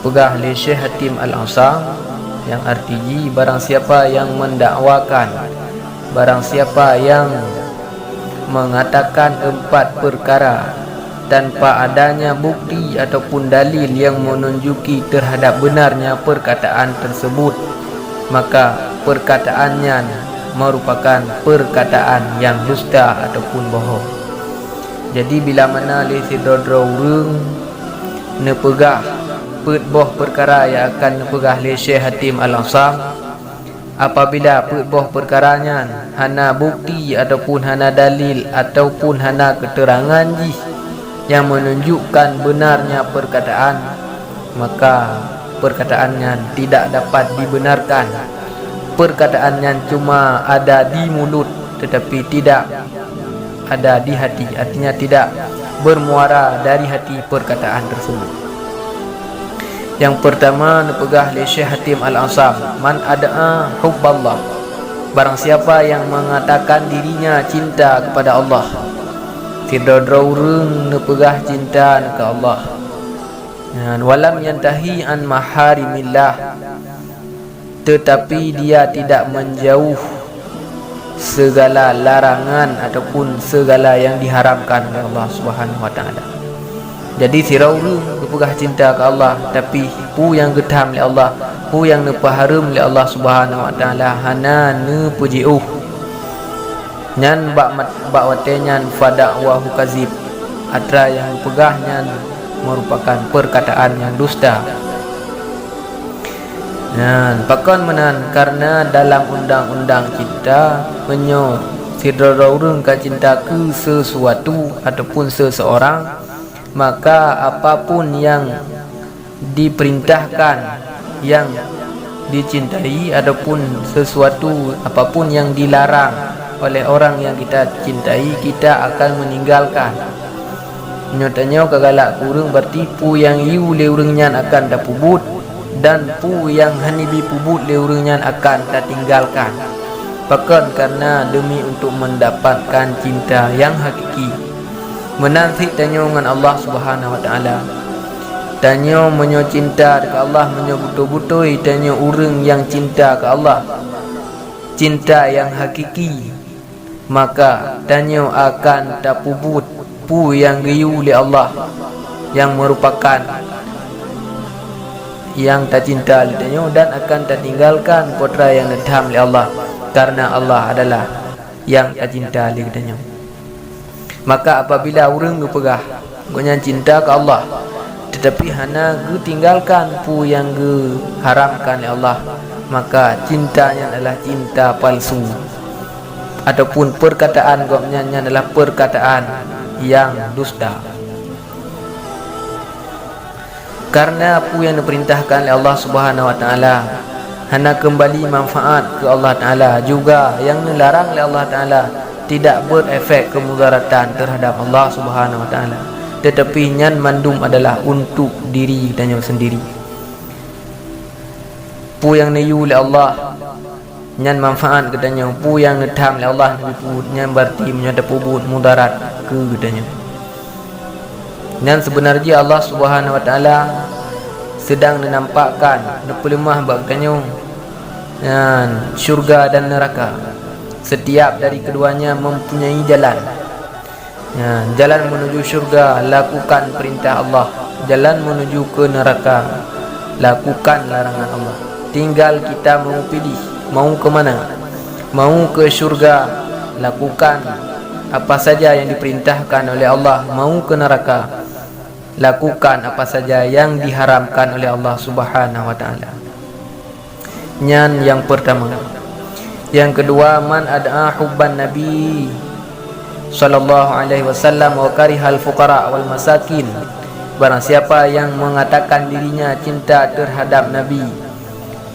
Pegah li Syekh Hatim Al-Ansam, yang artinya barang siapa yang mendakwakan, barang siapa yang mengatakan 4 perkara tanpa adanya bukti ataupun dalil yang menunjuki terhadap benarnya perkataan tersebut, maka perkataannya merupakan perkataan yang dusta ataupun bohong. Jadi bila mana li sidodro urang nepegah boh perkara yang akan nepegah li Syekh Hatim Al-Ansam, apabila boh perkaranya hana bukti ataupun hana dalil ataupun hana keterangan yang menunjukkan benarnya perkataan, maka perkataannya tidak dapat dibenarkan. Perkataannya cuma ada di mulut tetapi tidak ada di hati, artinya tidak bermuara dari hati perkataan tersebut. Yang pertama nepegah li Syekh Hatim Al-Ansam, man ada'a hubballah, barang siapa yang mengatakan dirinya cinta kepada Allah, tidodro urang nepegah cinta ke Allah, walam yantahi an maharimillah, tetapi dia tidak menjauh segala larangan ataupun segala yang diharamkan oleh Allah Subhanahu wa taala. Jadi siraurang nepegah cinta ke Allah tapi pu yang gedam oleh Allah, pu yang nepaharum oleh Allah Subhanahu wa taala hana ne pujiuh nyan bak watenyan fada'wahu kazib, atra yang pegahnya merupakan perkataan yang dusta. Pakon menan karena dalam undang-undang kita menyo sidorong ka cinta ke sesuatu ataupun seseorang, maka apapun yang diperintahkan yang dicintai ataupun sesuatu apapun yang dilarang oleh orang yang kita cintai, kita akan meninggalkan. Nyatanya kagalak kurang berarti pu yang iu le urangnya akan dapubut, dan pu yang hanibi pubut le urangnya akan tertinggalkan. Bahkan karena demi untuk mendapatkan cinta yang hakiki, menanti tanyo dengan Allah Subhanahu wa taala, tanyo menyo cinta ke Allah, menyo betul-betul tanyo urang yang cinta ke Allah, cinta yang hakiki, maka tanyo akan tapubut pu yang riu li Allah yang merupakan yang tak cinta li tanyo, dan akan tertinggalkan putra yang nedham li Allah, karena Allah adalah yang tak cinta li tanyo. Maka apabila urang ngepegah gonya cinta ke Allah tetapi hana tinggalkan pu yang haramkan oleh Allah, maka cintanya adalah cinta palsu ataupun perkataan gopnya adalah perkataan yang dusta. Karena apa yang diperintahkan oleh Allah Subhanahu wa taala hana kembali manfaat ke Allah taala, juga yang dilarang oleh Allah taala tidak berefek kemudaratan terhadap Allah Subhanahu wa taala, tetapi nyan mandum adalah untuk diri dan sendiri. Pu yang niyu oleh Allah nyan manfaat katanya, pu yang nedham oleh Allah nyan berarti menyada pubut mudarat ke katanya. Dan sebenarnya Allah Subhanahu wa taala sedang menampakkan nepelemah baganya syurga dan neraka. Setiap dari keduanya mempunyai jalan. Jalan menuju syurga lakukan perintah Allah, jalan menuju ke neraka lakukan larangan Allah. Tinggal kita mau pilih mau ke mana. Mau ke syurga lakukan apa saja yang diperintahkan oleh Allah, mau ke neraka lakukan apa saja yang diharamkan oleh Allah Subhanahu wa taala. Nyan yang pertama. Yang kedua, man ad'a hubban nabi sallallahu alaihi wasallam wa karihal fuqara wal masakin, barang siapa yang mengatakan dirinya cinta terhadap nabi,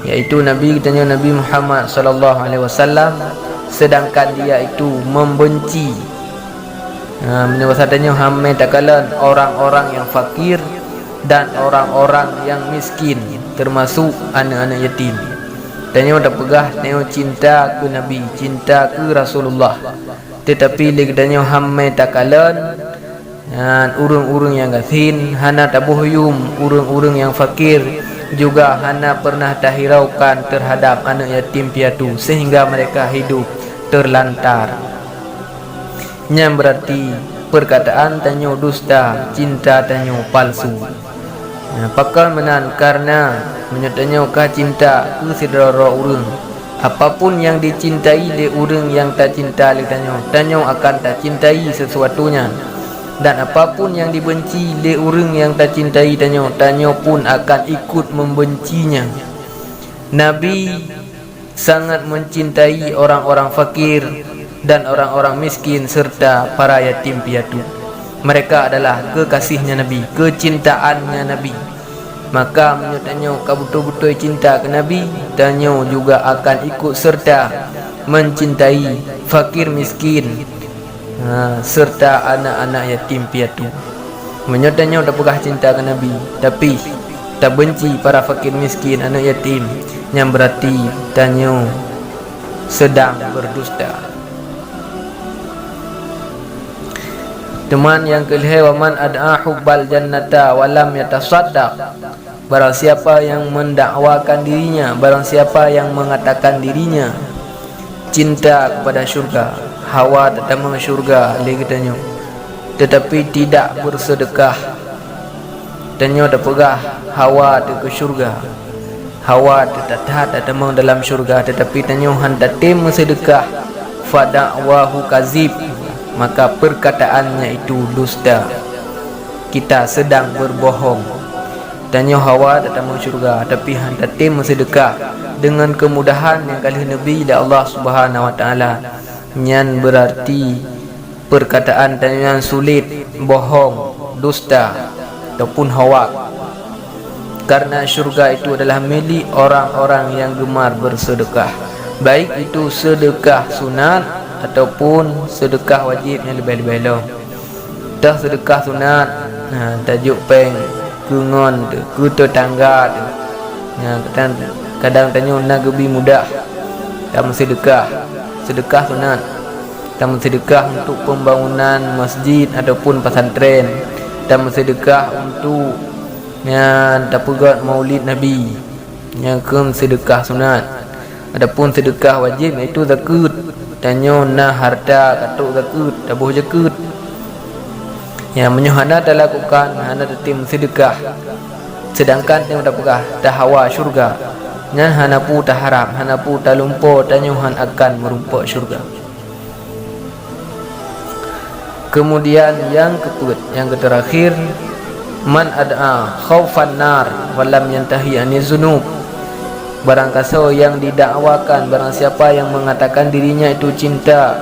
yaitu nabi katanya Nabi Muhammad sallallahu alaihi wasallam, sedangkan dia itu membenci menyebabkannya hamme takalan orang-orang yang fakir dan orang-orang yang miskin, termasuk anak-anak yatim. Tanya dah pegah tanya cinta ke Nabi, cinta ke Rasulullah, tetapi legdanya hamme takalan urang-urang yang gasin, hana tabuhyum urang-urang yang fakir, juga hana pernah tahiraukan terhadap anak yatim piatu sehingga mereka hidup terlantar. Yang berarti perkataan tanyo dusta, cinta tanyo palsu. Pakal menan karena menyatanya ka cinta ke saudara urang. Apapun yang dicintai oleh orang yang tak cinta oleh tanyo akan tak cintai sesuatunya. Dan apapun yang dibenci oleh orang yang tak cintai tanyo pun akan ikut membencinya. Nabi sangat mencintai orang-orang fakir dan orang-orang miskin serta para yatim piatu. Mereka adalah kekasihnya Nabi, kecintaannya Nabi. Maka menyatanya kau betul-betul cinta ke Nabi, tanyo juga akan ikut serta mencintai fakir miskin serta anak-anak yatim piatu. Menyatanya dah pegah cinta ke Nabi, tapi tak benci para fakir miskin, anak yatim, yang berarti tanyo sedang berdusta. Teman yang kelihai, wa man ad'a hubbal jannata wa lam yatasaddaq. Barang siapa yang mendakwakan dirinya, barang siapa yang mengatakan dirinya cinta kepada syurga, hawa tentang syurga legitanyo, tetapi tidak bersedekah. Tanyo dah pegah hawa ke syurga, hawa tetap tentang dalam syurga, tetapi tanyo hendak tem sedekah, fada'wahu kazib, maka perkataannya itu dusta. Kita sedang berbohong. Tanya hawa datang ke syurga, tapi hendak tim sedekah dengan kemudahan yang kali Nabi dan Allah Subhanahu wa taala. Yang berarti perkataan tanya yang sulit, bohong, dusta ataupun hawa. Karena syurga itu adalah milik orang-orang yang gemar bersedekah, baik itu sedekah sunat ataupun sedekah wajib yang lebih-lebih long. Dah sedekah sunat, tajuk peng kungon tu, ku tetangga tu. Kadang tanya nak lebih mudah. Tak sedekah, sedekah sunat. Tak sedekah untuk pembangunan masjid ataupun pesantren. Tak sedekah untuk yang tak pegat maulid Nabi. Yang sedekah sunat. Adapun sedekah wajib itu zakat. Tanyo na harta katuk zakat, tabuh zakat. Yang menyuhana dah lakukan, hana tim sedekah. Sedangkan tanyo dah pegah dah hawa syurga. Yang hana pu dah harap, hana pu dah lumpur, tanyo han akan merumpak syurga. Kemudian yang keempat, yang terakhir, man ad'a khaufan nar walam yantahi aniz zunub. Barang kaso yang didakwakan, barang siapa yang mengatakan dirinya itu cinta,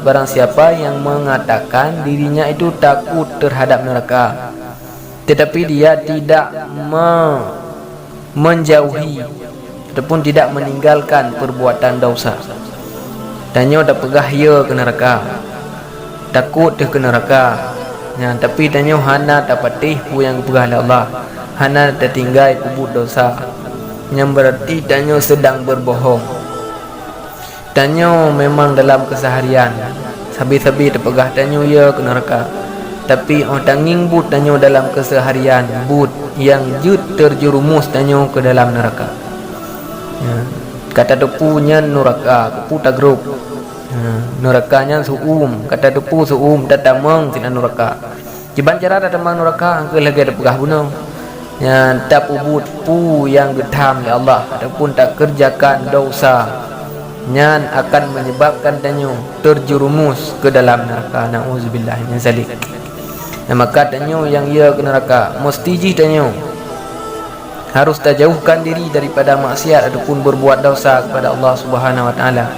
barang siapa yang mengatakan dirinya itu takut terhadap neraka, tetapi dia tidak menjauhi ataupun tidak meninggalkan perbuatan dosa. Tanya dah pegah ya ke neraka, takut dia ke neraka, tapi tanya hana tak patih pu yang pegah Allah, hana tertinggal kubur dosa. Yang berarti tanyo sedang berbohong. Tanyo memang dalam keseharian sabi-sabi terpegah tanyo ya ke neraka, tapi tanging but tanyo dalam keseharian but yang jut terjerumus tanyo ke dalam neraka. Kata tepunya neraka kepu tagrub. Nerakanya suum, kata tepu suum datamang sinan neraka. Ciban cara datamang neraka ke lagi terpegah bunuh. Yang tak ubud pu yang getam oleh Allah ataupun tak kerjakan dosa yang akan menyebabkan tanyo terjerumus ke dalam neraka. Na'udzubillah min zalik. Maka tanyo yang ia ke neraka mesti ji tanyo harus terjauhkan diri daripada maksiat ataupun berbuat dosa kepada Allah Subhanahu wa taala.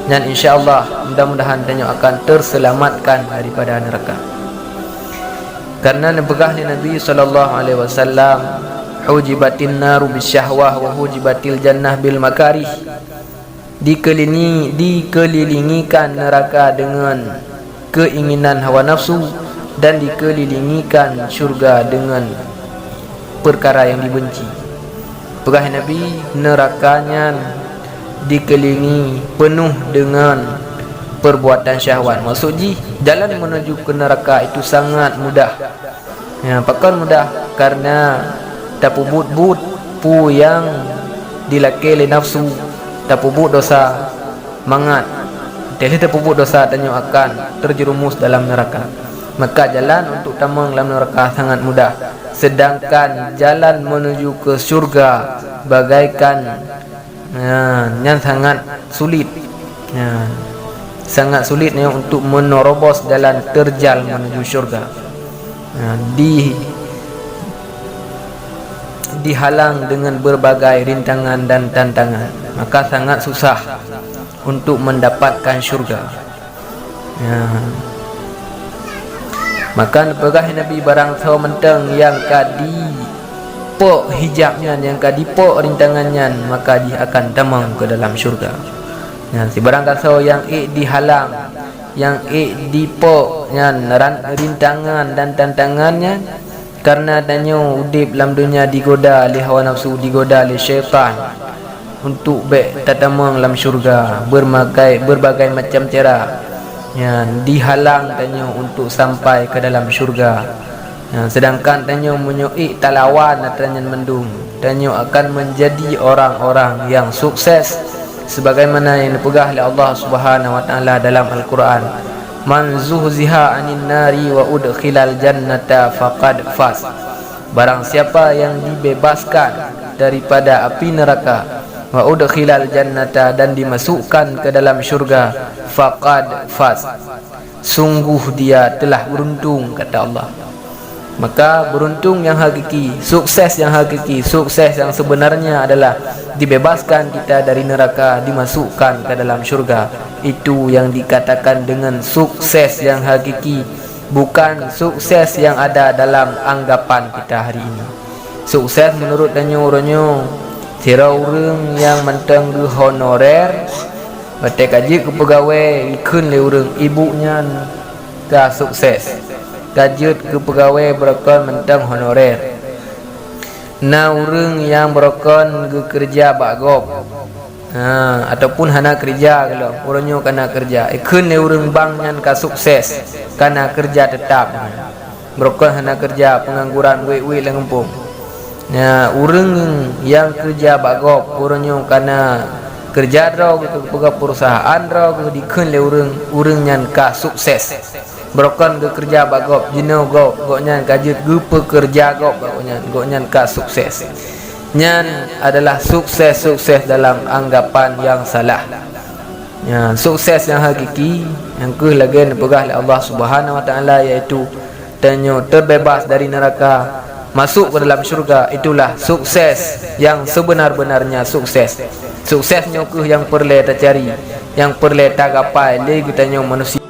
Dan insya-Allah mudah-mudahan tanyo akan terselamatkan daripada neraka. Karena nebegah Nabi sallallahu alaihi wasallam, hujibatin naru bisyahwah wa hujibatil jannah bil makarih. Dikelilingikan neraka dengan keinginan hawa nafsu dan dikelilingikan syurga dengan perkara yang dibenci. Pegah Nabi, nerakanya dikelilingi penuh dengan perbuatan syahwat. Maksudnya jalan menuju ke neraka itu sangat mudah. Ya, pakan mudah karena tapubut-but pu yang dilakili nafsu, tapubut dosa mangat. Jadi tapubut dosa tanyo akan terjerumus dalam neraka. Maka jalan untuk tamang dalam neraka sangat mudah. Sedangkan jalan menuju ke syurga bagaikan yang sangat sulit. Sangat sulitnya untuk menerobos jalan terjal menuju syurga. Dihalang dengan berbagai rintangan dan tantangan. Maka sangat susah untuk mendapatkan syurga. Maka pegah Nabi barang saw menteng yang kadi pok hijabnya, yang kadi pok rintangannya, maka dia akan tamang ke dalam syurga. Si barang kasau yang dihalang, yang dipok rintangan dan tantangannya, karena danyo udip dalam dunia digoda oleh hawa nafsu, digoda oleh syaitan untuk tatamang dalam syurga berbagai macam cara. Dihalang tanya untuk sampai ke dalam syurga. Sedangkan tanya menyoi talawan tanya mendung, tanya akan menjadi orang-orang yang sukses sebagaimana yang dipegah oleh Allah Subhanahu wa taala dalam Al-Quran. Man zuhziha 'anil nari wa udkhilal jannata faqad faz. Barang siapa yang dibebaskan daripada api neraka, wa udkhilal jannata, dan dimasukkan ke dalam syurga, faqad faz, sungguh dia telah beruntung, kata Allah. Maka beruntung yang hakiki, sukses yang hakiki, sukses yang sebenarnya adalah dibebaskan kita dari neraka, dimasukkan ke dalam syurga. Itu yang dikatakan dengan sukses yang hakiki, bukan sukses yang ada dalam anggapan kita hari ini. Sukses menurut danyo-ranyo tira urang yang mentang ke honorer, batik gaji ke pegawai ikun le urang ibunya ka sukses. Gaji ke pegawai berokon mentang honorer. Na urang yang berokon ke kerja bagop. Ataupun hana kerja kalau orangnya kena kerja. Ikun le urang bang nyan ka sukses kana kerja tetap. Berokon hana kerja, pengangguran we lengempung. Urang yang kerja bagop, orangnya kena kerja draw ke perusahaan draw ke dikun le urang nyan ka sukses. Berokon ke kerja bagop jino go nyan kajut ge pekerja gop go nyan ka sukses. Nyan adalah sukses dalam anggapan yang salah. Sukses yang hakiki yang ke lagi dipegah oleh Allah Subhanahu wa taala, iaitu tanyo terbebas dari neraka, masuk ke dalam syurga. Itulah sukses yang sebenar-benarnya sukses. Suksesnya ke yang perlu kita cari, yang perlu kita gapai lagi tanyo manusia.